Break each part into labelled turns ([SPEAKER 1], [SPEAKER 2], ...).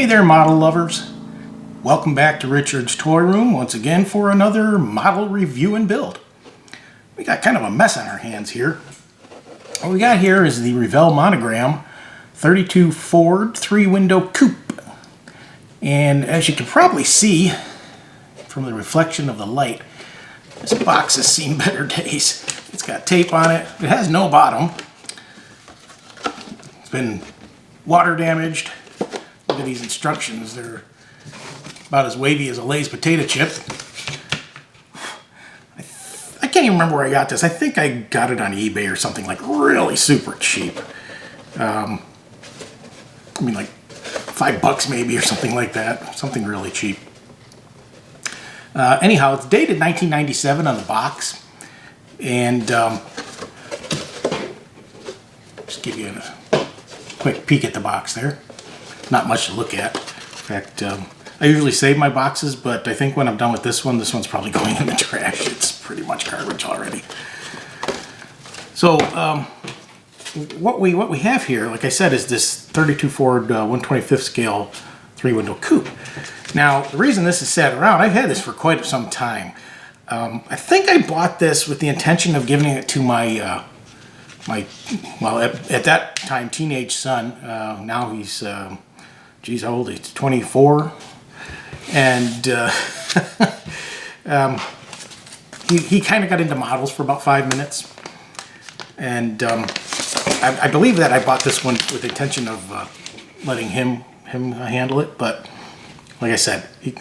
[SPEAKER 1] Hey there, model lovers. Welcome back to Richard's Toy Room once again for another model review and build. We got kind of a mess on our hands here. What we got here is the Revell Monogram 32 Ford 3-window coupe. And as you can probably see from the reflection of the light, this box has seen better days. It's got tape on it. It has no bottom. It's been water damaged. Look at these instructions. They're about as wavy as a Lay's potato chip. I can't even remember where I got this. I think I got it on eBay or something, like really super cheap. I mean, like $5 maybe or something like that. Something really cheap. Anyhow, it's dated 1997 on the box. And just give you a quick peek at the box there. Not much to look at. In fact, I usually save my boxes, but I think when I'm done with this one's probably going in the trash. It's pretty much garbage already. So, what we have here, like I said, is this 32 Ford 1/25th scale 3-window coupe. Now, the reason this is sat around, I've had this for quite some time. I think I bought this with the intention of giving it to my well, at that time, teenage son. Now he's, geez, how old is he? He's 24. And he kind of got into models for about 5 minutes. And I believe that I bought this one with the intention of letting him handle it. But like I said, he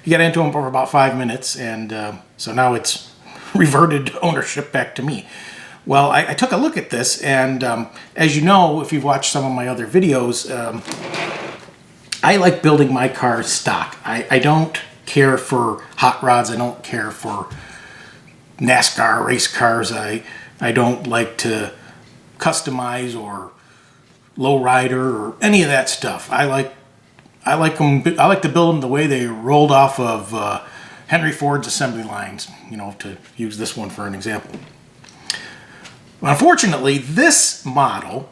[SPEAKER 1] got into him for about 5 minutes. And so now it's reverted ownership back to me. Well, I took a look at this, and as you know, if you've watched some of my other videos, I like building my cars stock. I don't care for hot rods. I don't care for NASCAR race cars. I don't like to customize or lowrider or any of that stuff. I like to build them the way they rolled off of Henry Ford's assembly lines. You know, to use this one for an example. Unfortunately, this model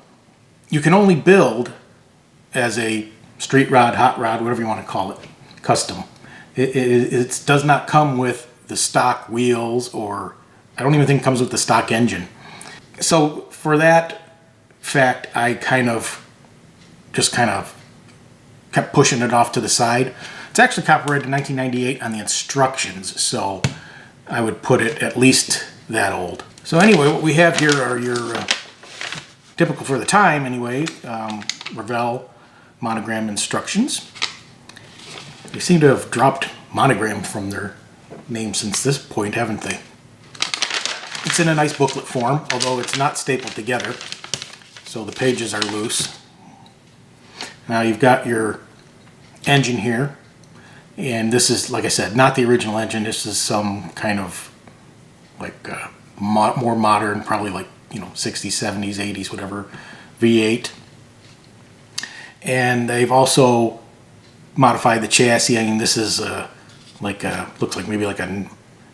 [SPEAKER 1] you can only build as a street rod, hot rod, whatever you want to call it, custom. It does not come with the stock wheels, or I don't even think it comes with the stock engine. So for that fact, I kind of kept pushing it off to the side. It's actually copyrighted in 1998 on the instructions, so I would put it at least that old. So anyway, what we have here are your typical for the time anyway, Revell Monogram instructions. They seem to have dropped Monogram from their name since this point, haven't they? It's in a nice booklet form, although it's not stapled together, so the pages are loose. Now you've got your engine here, and this is, like I said, not the original engine. This is some kind of like more modern, probably like, you know, 60s, 70s, 80s, whatever, V8. And they've also modified the chassis. I mean, this is looks like maybe like a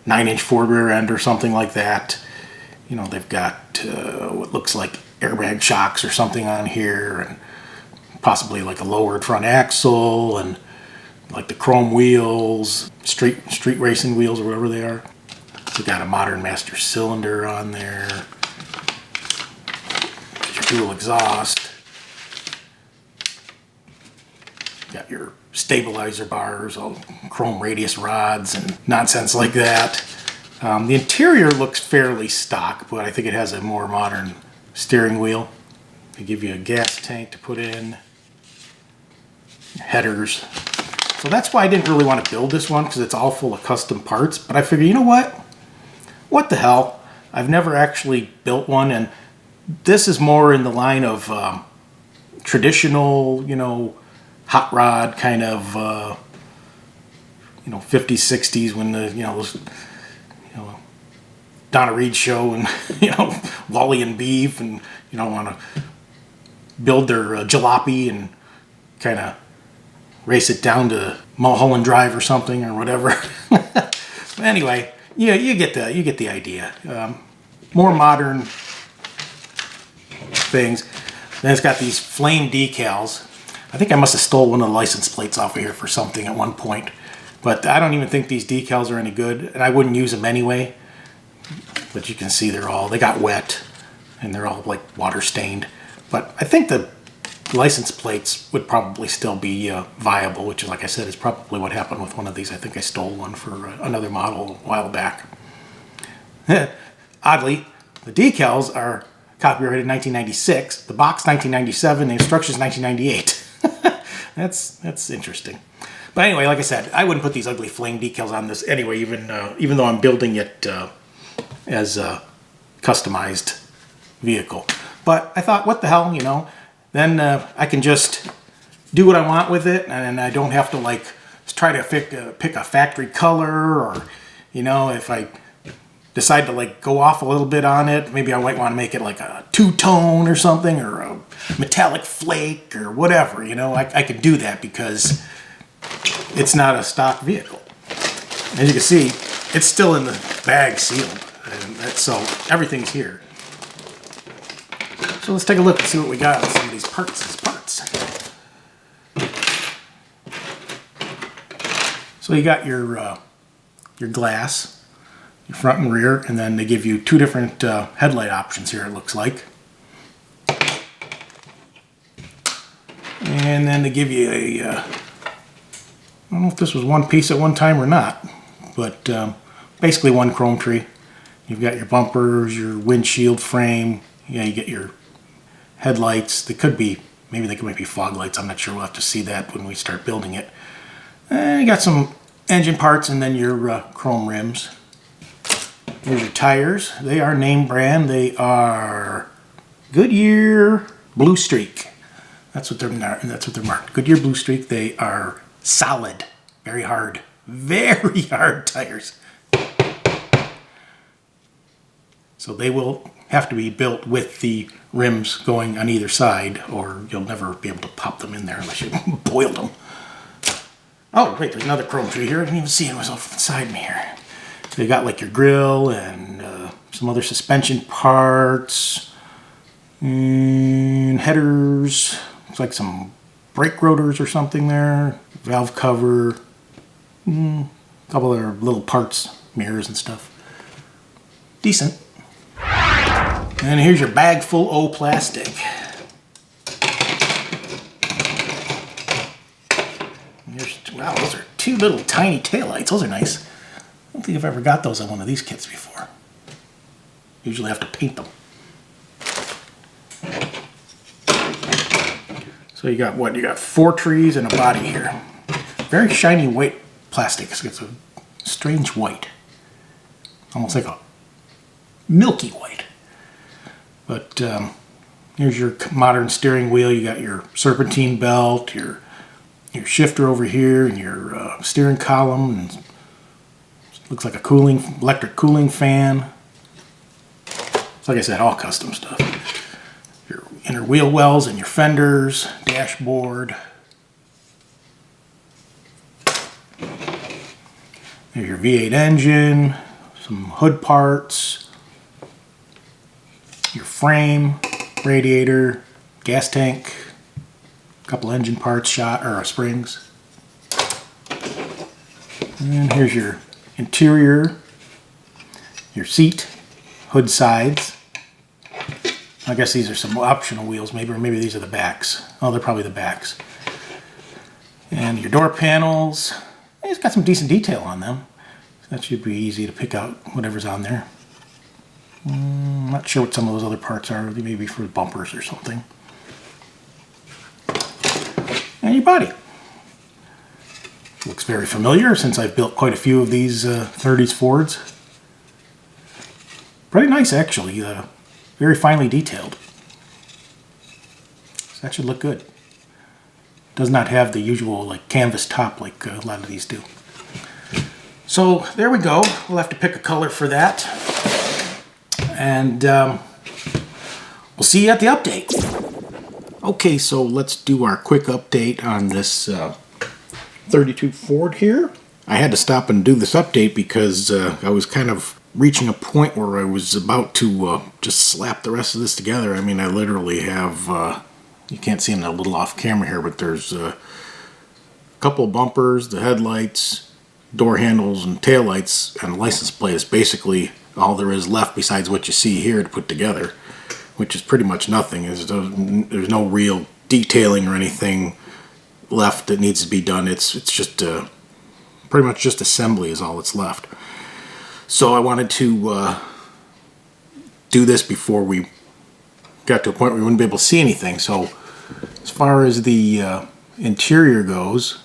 [SPEAKER 1] 9-inch Ford rear end or something like that. You know, they've got what looks like airbag shocks or something on here, and possibly like a lowered front axle, and like the chrome wheels, street racing wheels or whatever they are. We got a modern master cylinder on there. Got your dual exhaust. Got your stabilizer bars, all chrome radius rods and nonsense like that. The interior looks fairly stock, but I think it has a more modern steering wheel. They give you a gas tank to put in, headers. So that's why I didn't really want to build this one, because it's all full of custom parts. But I figured, you know what? What the hell? I've never actually built one, and this is more in the line of traditional, you know, hot rod kind of, you know, 50s, 60s when the, you know, those, you know, Donna Reed show and, you know, Wally and Beef, and, you know, want to build their jalopy and kind of race it down to Mulholland Drive or something or whatever. Anyway, yeah, you get the idea. More modern things. Then it's got these flame decals. I think I must have stole one of the license plates off of here for something at one point. But I don't even think these decals are any good, and I wouldn't use them anyway. But you can see they got wet, and they're all like water stained. But I think the license plates would probably still be viable, which is, like I said, is probably what happened with one of these. I think I stole one for another model a while back. Oddly, the decals are copyrighted 1996, the box 1997, the instructions 1998. That's interesting. But anyway, like I said, I wouldn't put these ugly flame decals on this anyway, even though I'm building it as a customized vehicle. But I thought, what the hell, you know? Then I can just do what I want with it, and I don't have to like try to pick a factory color, or, you know, if I decide to like go off a little bit on it, maybe I might want to make it like a two-tone or something, or a metallic flake or whatever, you know. I can do that because it's not a stock vehicle. As you can see, it's still in the bag sealed, and so everything's here. So let's take a look and see what we got with some of these parts. So you got your glass, your front and rear, and then they give you two different headlight options here, it looks like. And then they give you a, I don't know if this was one piece at one time or not, but basically one chrome tree. You've got your bumpers, your windshield frame, yeah, you get your headlights. They could be, maybe they might be fog lights. I'm not sure. We'll have to see that when we start building it. And you got some engine parts, and then your chrome rims. Here's your tires. They are name brand. They are Goodyear Blue Streak. That's what they're marked. Goodyear Blue Streak. They are solid, very hard tires. So they will have to be built with the rims going on either side, or you'll never be able to pop them in there unless you boiled them. Oh, wait, there's another chrome tree here. I didn't even see it. It was off beside me here. So you got like your grill and some other suspension parts and headers. Looks like some brake rotors or something there. Valve cover. A couple other little parts, mirrors and stuff. Decent. And here's your bag full of plastic. Wow, those are two little tiny taillights. Those are nice. I don't think I've ever got those on one of these kits before. Usually have to paint them. So you got what? You got 4 trees and a body here. Very shiny white plastic. It's a strange white. Almost like a milky white. But here's your modern steering wheel. You got your serpentine belt, your shifter over here, and your steering column. And looks like a electric cooling fan. It's like I said, all custom stuff. Your inner wheel wells and your fenders, dashboard. There's your V8 engine, some hood parts, your frame, radiator, gas tank, a couple engine parts, springs. And here's your interior, your seat, hood sides. I guess these are some optional wheels, maybe, or maybe these are the backs. Oh, they're probably the backs. And your door panels. It's got some decent detail on them. That should be easy to pick out whatever's on there. I'm not sure what some of those other parts are. They may be for bumpers or something. And your body. Looks very familiar since I've built quite a few of these 30s Fords. Pretty nice, actually. Very finely detailed. So that should look good. Does not have the usual like canvas top like a lot of these do. So there we go. We'll have to pick a color for that. And we'll see you at the update. Okay, so let's do our quick update on this 32 Ford here. I had to stop and do this update because I was kind of reaching a point where I was about to just slap the rest of this together. I mean, I literally have You can't see them a little off camera here, but there's a couple of bumpers, the headlights, door handles, and taillights, and license plate is basically all there is left besides what you see here to put together, which is pretty much nothing. There's no real detailing or anything left that needs to be done. It's just pretty much just assembly is all that's left. So I wanted to do this before we got to a point where we wouldn't be able to see anything. So as far as the interior goes,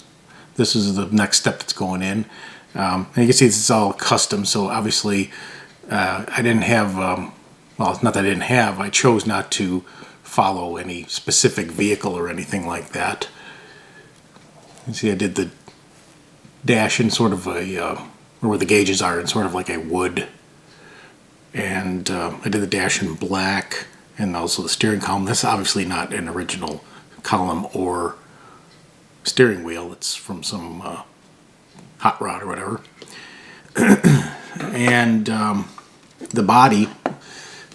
[SPEAKER 1] this is the next step that's going in. And you can see this is all custom, so obviously I didn't have, well, it's not that I didn't have, I chose not to follow any specific vehicle or anything like that. You see I did the dash in sort of a, or where the gauges are, in sort of like a wood. And I did the dash in black, and also the steering column. That's obviously not an original column or steering wheel. It's from some hot rod or whatever. And the body,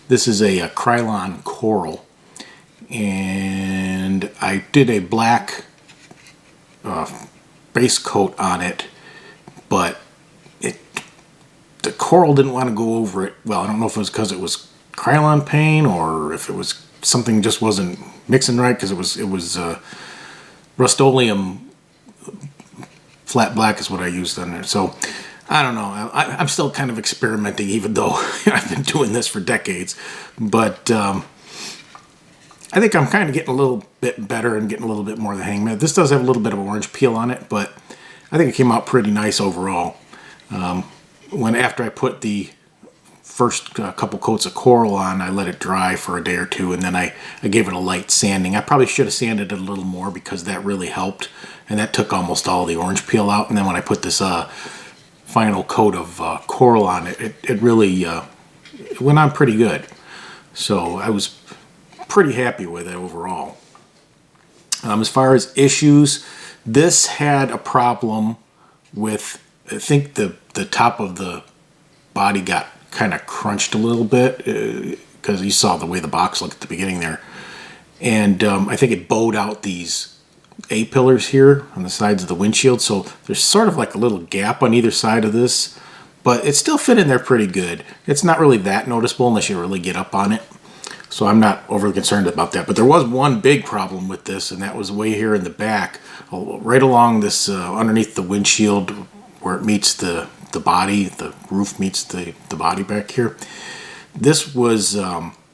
[SPEAKER 1] this is a Krylon Coral, and I did a black base coat on it, but the Coral didn't want to go over it. Well, I don't know if it was because it was Krylon paint or if it was something just wasn't mixing right, because it was Rust-Oleum flat black is what I used on there. So I don't know. I'm still kind of experimenting, even though I've been doing this for decades. But I think I'm kind of getting a little bit better and getting a little bit more of the hang. This does have a little bit of orange peel on it, but I think it came out pretty nice overall. After I put the first couple coats of Coral on, I let it dry for a day or two, and then I gave it a light sanding. I probably should have sanded it a little more, because that really helped, and that took almost all the orange peel out. And then when I put this final coat of Coral on it, it really it went on pretty good. So I was pretty happy with it overall. As far as issues, this had a problem with, I think the top of the body got kind of crunched a little bit, because you saw the way the box looked at the beginning there. And I think it bowed out these A-pillars here on the sides of the windshield, so there's sort of like a little gap on either side of this, but it still fit in there pretty good. It's not really that noticeable unless you really get up on it, so I'm not overly concerned about that. But there was one big problem with this, and that was way here in the back, right along this underneath the windshield where it meets the body, the roof meets the body back here. This was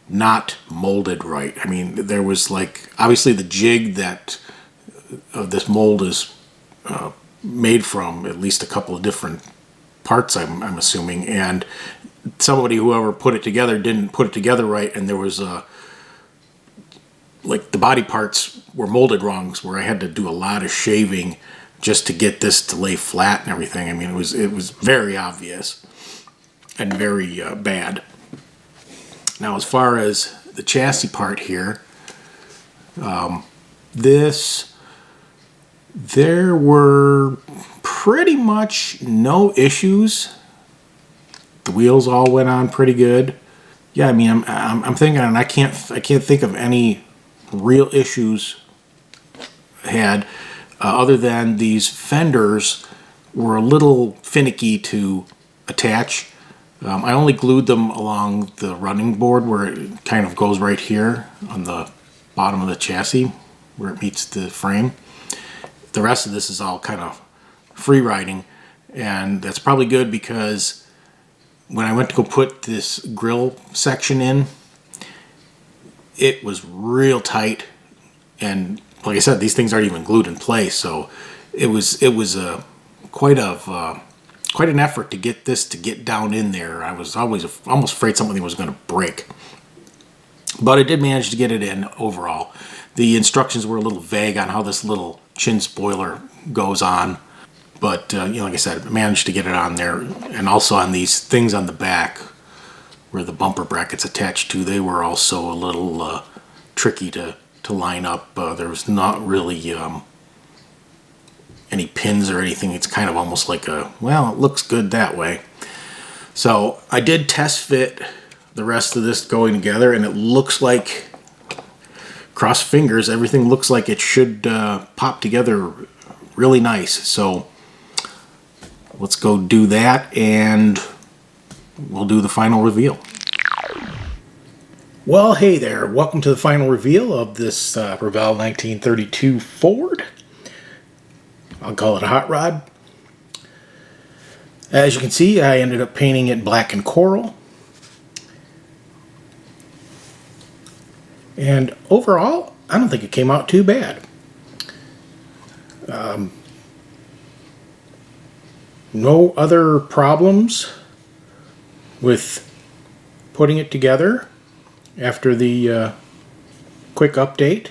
[SPEAKER 1] not molded right. I mean, there was like, obviously the jig that this mold is made from at least a couple of different parts, I'm assuming, and whoever put it together didn't put it together right, and there was like the body parts were molded wrong, where I had to do a lot of shaving just to get this to lay flat and everything. I mean, it was very obvious and very bad. Now, as far as the chassis part here, there were pretty much no issues. The wheels all went on pretty good. Yeah, I mean, I'm thinking, and I can't think of any real issues had. Other than these fenders were a little finicky to attach. I only glued them along the running board where it kind of goes right here on the bottom of the chassis where it meets the frame. The rest of this is all kind of free riding, and that's probably good, because when I went to go put this grill section in, it was real tight, and like I said, these things aren't even glued in place, so it was quite an effort to get this to get down in there. I was almost afraid something was going to break, but I did manage to get it in overall. The instructions were a little vague on how this little chin spoiler goes on, but like I said, I managed to get it on there. And also on these things on the back where the bumper bracket's attached to, they were also a little tricky to line up. There was not really any pins or anything. It's kind of almost like it looks good that way. So I did test fit the rest of this going together, and it looks like cross fingers, everything looks like it should pop together really nice. So let's go do that, and we'll do the final reveal. Well, hey there. Welcome to the final reveal of this Revell 1932 Ford. I'll call it a hot rod. As you can see, I ended up painting it black and coral. And overall, I don't think it came out too bad. No other problems with putting it together after the quick update.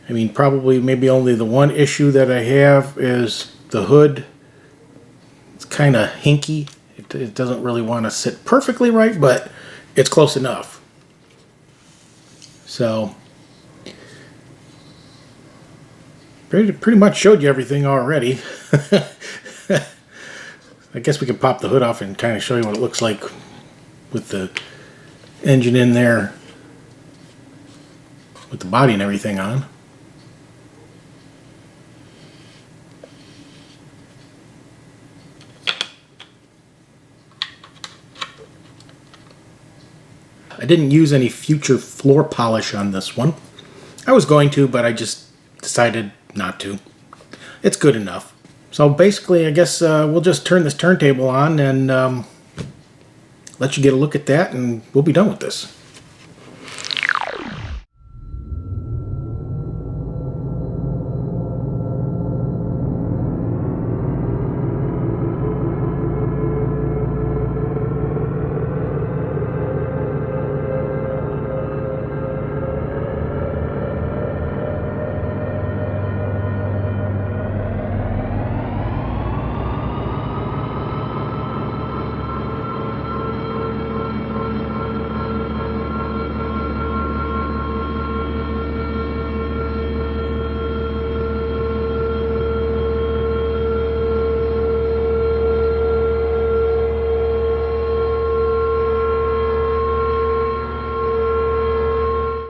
[SPEAKER 1] I mean, probably maybe only the one issue that I have is the hood. It's kind of hinky. It doesn't really want to sit perfectly right, but it's close enough. So, pretty much showed you everything already. I guess we can pop the hood off and kind of show you what it looks like with the engine in there, with the body and everything on. I didn't use any future floor polish on this one. I was going to, but I just decided not to. It's good enough. So basically, I guess we'll just turn this turntable on and let you get a look at that, and we'll be done with this.